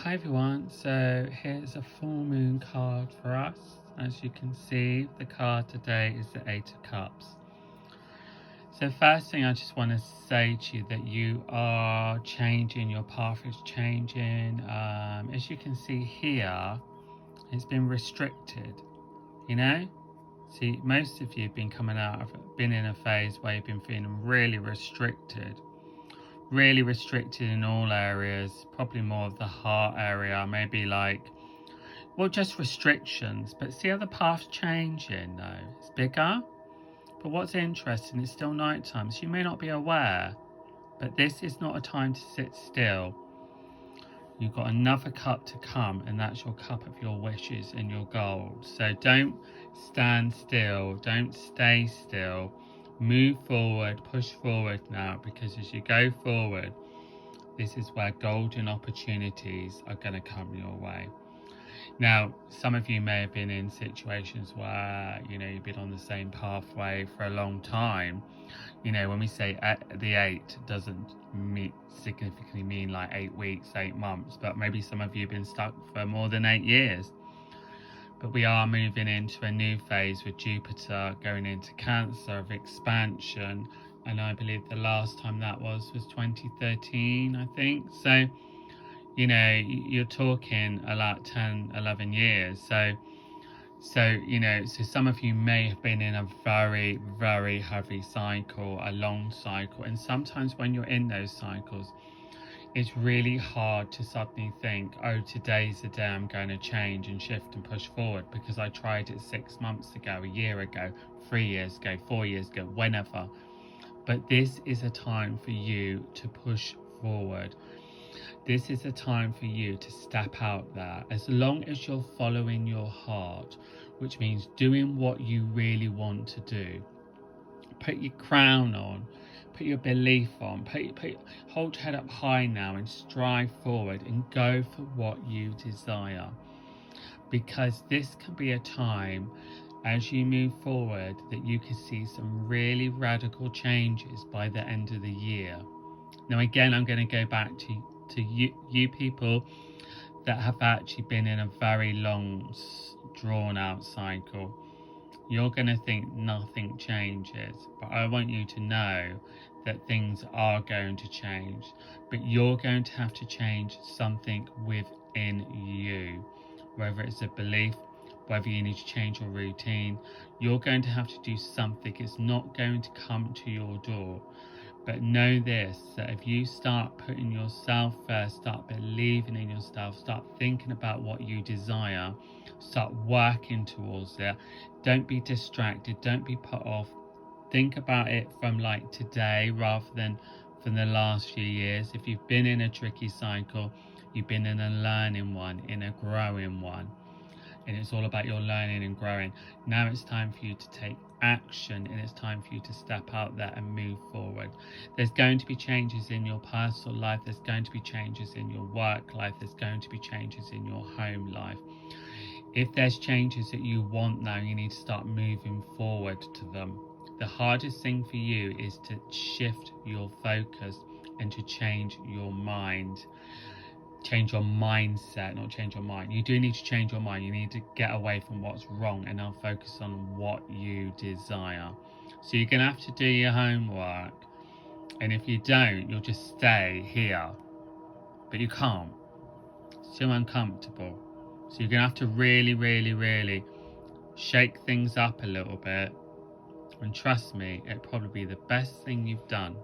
Hi everyone, so here's a full moon card for us. As you can see, the card today is the Eight of Cups. So first thing I just want to say to you that you are changing, your path is changing. As you can see here, it's been restricted, you know? See, most of you have been coming out of it, been in a phase where you've been feeling really restricted in all areas, probably more of the heart area, maybe like, well, just restrictions. But see how the path's changing though? It's bigger. But what's interesting, it's still night time, so you may not be aware, but this is not a time to sit still. You've got another cup to come, and that's your cup of your wishes and your goals. So don't stand still, don't stay still. Move forward, push forward now, because as you go forward, this is where golden opportunities are going to come your way. Now, some of you may have been in situations where, you've been on the same pathway for a long time. When we say the 8, doesn't significantly mean like 8 weeks, 8 months, but maybe some of you have been stuck for more than 8 years. But we are moving into a new phase with Jupiter going into Cancer of expansion. And I believe the last time that was 2013, I think. So, you're talking a lot, 10, 11 years. So some of you may have been in a very, very heavy cycle, a long cycle. And sometimes when you're in those cycles, it's really hard to suddenly think, oh, today's the day I'm going to change and shift and push forward, because I tried it 6 months ago, a year ago, 3 years ago, 4 years ago, whenever. But this is a time for you to push forward. This is a time for you to step out there. As long as you're following your heart, which means doing what you really want to do. Put your crown on, put your belief on, hold your head up high now and strive forward and go for what you desire. Because this can be a time as you move forward that you can see some really radical changes by the end of the year. Now again, I'm going to go back to you people that have actually been in a very long, drawn out cycle. You're going to think nothing changes, but I want you to know that things are going to change, but you're going to have to change something within you, whether it's a belief, whether you need to change your routine. You're going to have to do something. It's not going to come to your door. But know this, that if you start putting yourself first, start believing in yourself, start thinking about what you desire, start working towards it, don't be distracted, don't be put off. Think about it from like today rather than from the last few years. If you've been in a tricky cycle, you've been in a learning one, in a growing one. And it's all about your learning and growing. Now it's time for you to take action, and it's time for you to step out there and move forward. There's going to be changes in your personal life, there's going to be changes in your work life, there's going to be changes in your home life. If there's changes that you want now, you need to start moving forward to them. The hardest thing for you is to shift your focus and to change your mind. Change your mindset, not change your mind. You do need to change your mind. You need to get away from what's wrong and now focus on what you desire. So you're going to have to do your homework. And if you don't, you'll just stay here. But you can't. It's too uncomfortable. So you're going to have to really, really, really shake things up a little bit. And trust me, it'll probably be the best thing you've done.